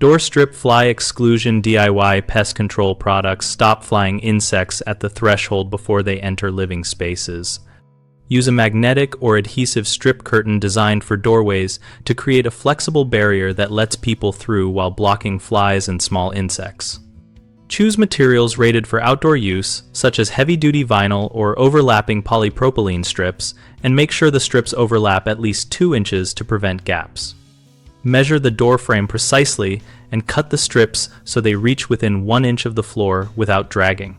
Door strip fly exclusion DIY pest control products stop flying insects at the threshold before they enter living spaces. Use a magnetic or adhesive strip curtain designed for doorways to create a flexible barrier that lets people through while blocking flies and small insects. Choose materials rated for outdoor use, such as heavy-duty vinyl or overlapping polypropylene strips, and make sure the strips overlap at least 2 inches to prevent gaps. Measure the door frame precisely and cut the strips so they reach within 1 inch of the floor without dragging.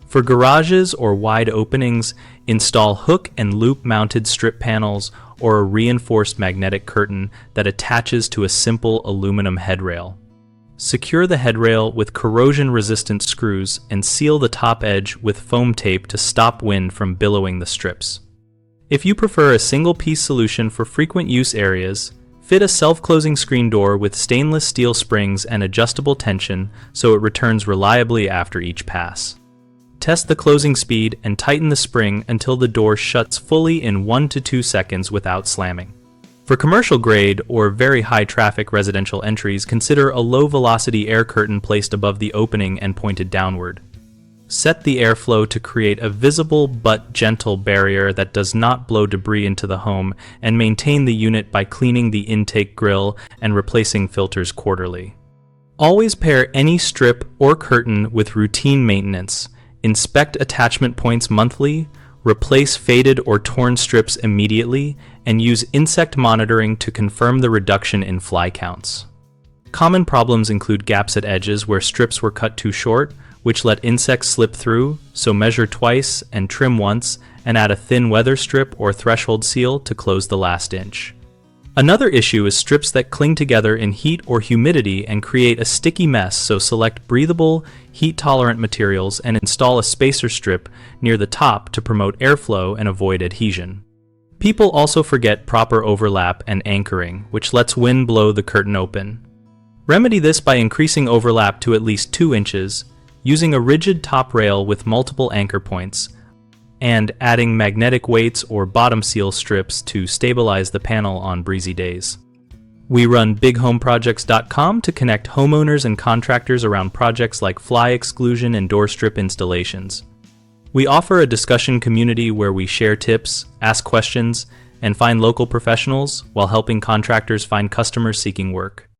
For garages or wide openings, install hook and loop mounted strip panels or a reinforced magnetic curtain that attaches to a simple aluminum headrail. Secure the headrail with corrosion-resistant screws and seal the top edge with foam tape to stop wind from billowing the strips. If you prefer a single-piece solution for frequent use areas, fit a self-closing screen door with stainless steel springs and adjustable tension so it returns reliably after each pass. Test the closing speed and tighten the spring until the door shuts fully in 1 to 2 seconds without slamming. For commercial grade or very high traffic residential entries, consider a low velocity air curtain placed above the opening and pointed downward. Set the airflow to create a visible but gentle barrier that does not blow debris into the home, and maintain the unit by cleaning the intake grill and replacing filters quarterly. Always pair any strip or curtain with routine maintenance. Inspect attachment points monthly, replace faded or torn strips immediately, and use insect monitoring to confirm the reduction in fly counts. Common problems include gaps at edges where strips were cut too short, which let insects slip through, so measure twice and trim once, and add a thin weather strip or threshold seal to close the last inch. Another issue is strips that cling together in heat or humidity and create a sticky mess, so select breathable, heat-tolerant materials and install a spacer strip near the top to promote airflow and avoid adhesion. People also forget proper overlap and anchoring, which lets wind blow the curtain open. Remedy this by increasing overlap to at least 2 inches, using a rigid top rail with multiple anchor points, and adding magnetic weights or bottom seal strips to stabilize the panel on breezy days. We run bighomeprojects.com to connect homeowners and contractors around projects like fly exclusion and door strip installations. We offer a discussion community where we share tips, ask questions, and find local professionals while helping contractors find customers seeking work.